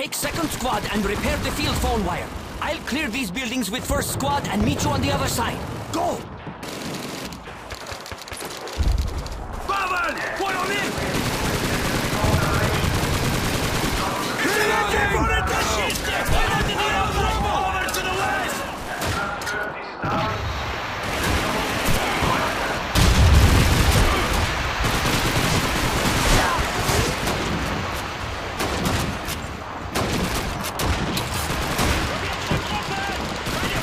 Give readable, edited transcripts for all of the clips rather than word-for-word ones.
Take second squad and repair the field phone wire. I'll clear these buildings with first squad and meet you on the other side. Go! Pavel! Follow me! Over to the west!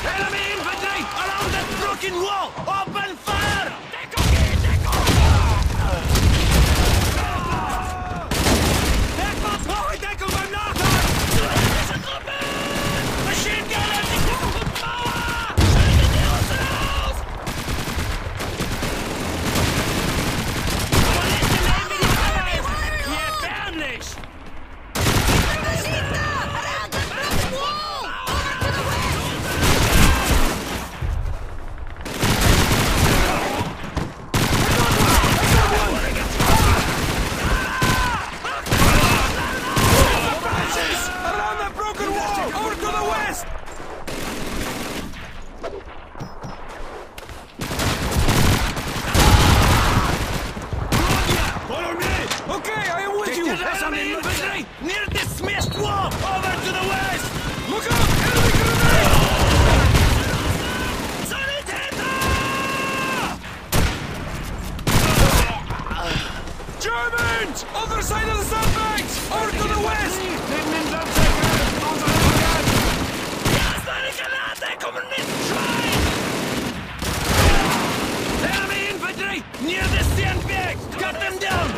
Enemy infantry around that broken wall! Open fire! Near this smashed wall! Over to the west! Look out! Enemy grenade! Sanitäter! Germans! Other side of the sandbags! Over to the west! Enemy infantry! Near the sandbags! Cut them down!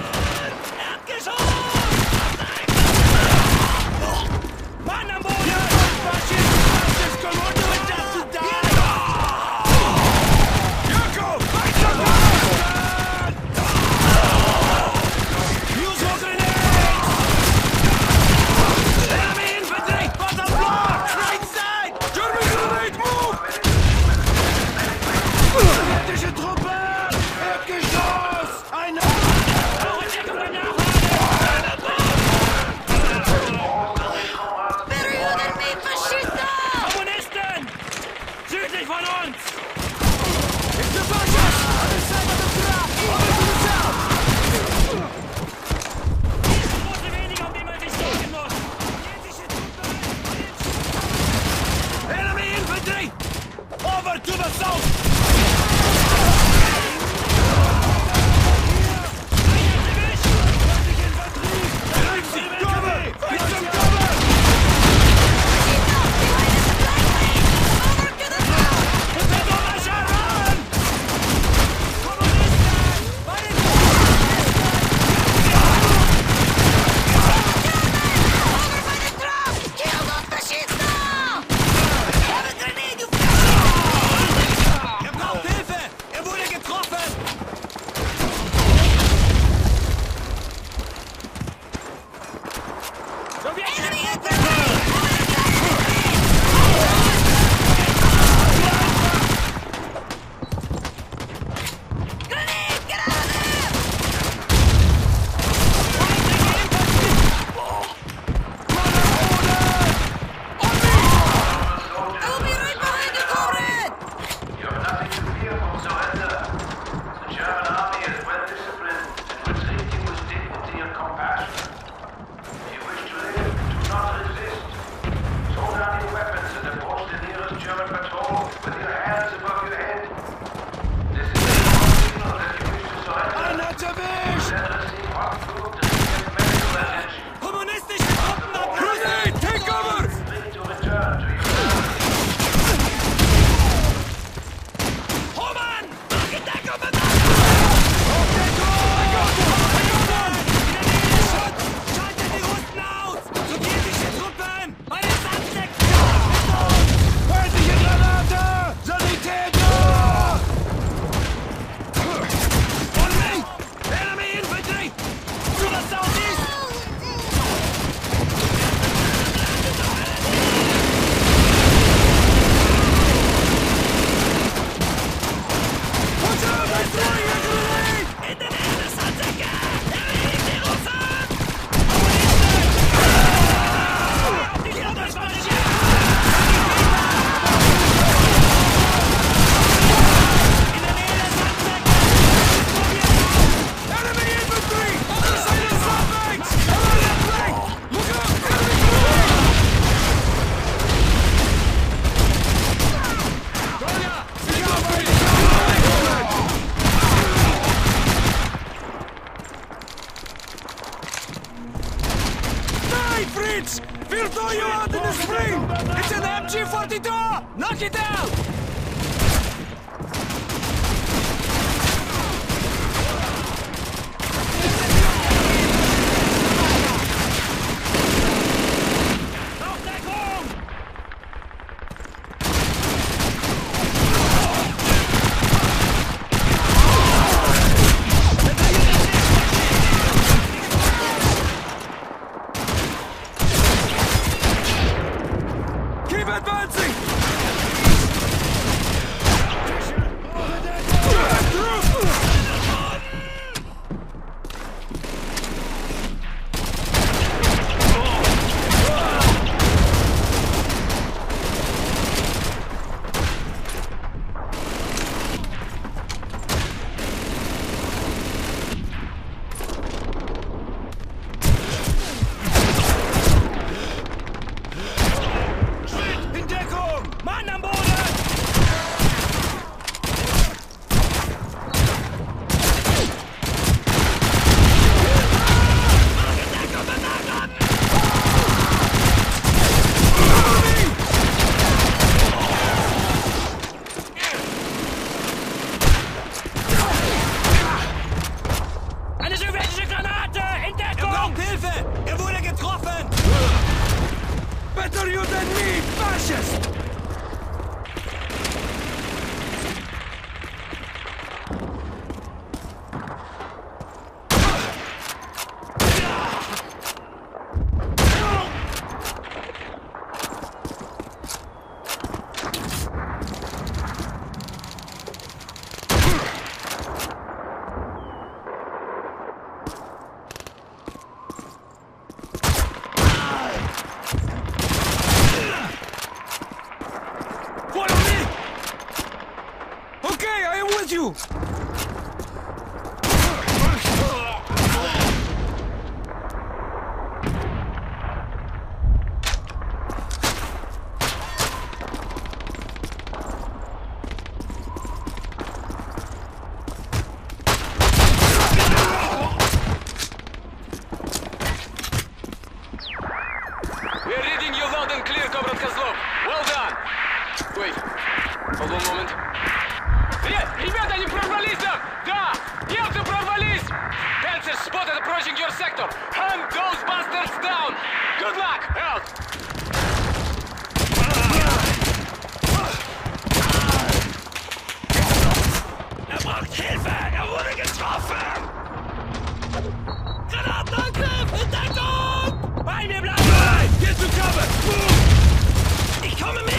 you! We're reading you loud and clear, Comrade Козлов. Well done. Wait. Hold on a moment. Ребята, они прорвались там! Да! Немцы прорвались! Panzer spotted approaching your sector! Hunt those bastards down! Good luck! Out! Braucht Hilfe! Wurde getroffen! Granatenangriff! Entdeckung! Bei mir bleiben! Get to cover! Ich komme mit!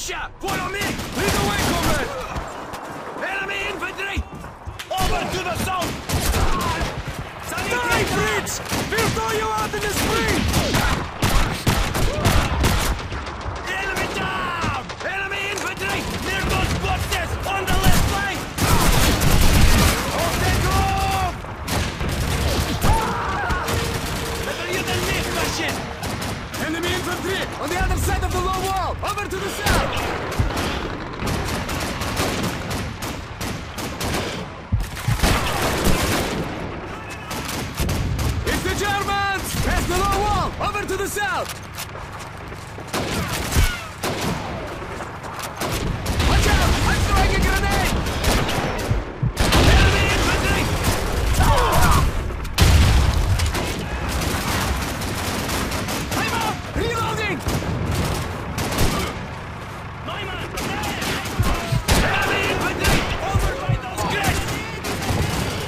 Russia! Follow me! Lead the way, comrade! Enemy infantry! Over to the south! Die, Fritz! We'll throw you out in the spring! Enemy down! Enemy infantry! Near those boxes! On the left flank! Okay, go! Better you than me, fascist! Enemy infantry! On the other side of the low wall! Over to the south! It's the Germans! Past the low wall! Over to the south! Watch out! I'm throwing a grenade! Enemy infantry! I'm out! Reloading! Neumann! Enemy infantry! Over by those grates!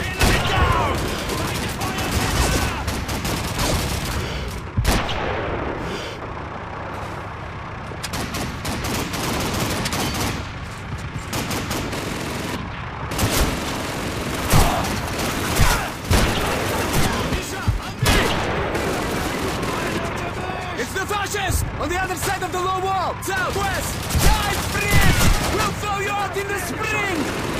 Enemy down! It's the fascists! On the other side of the low wall! Southwest! Die, Fritz! We'll throw you out in the spring!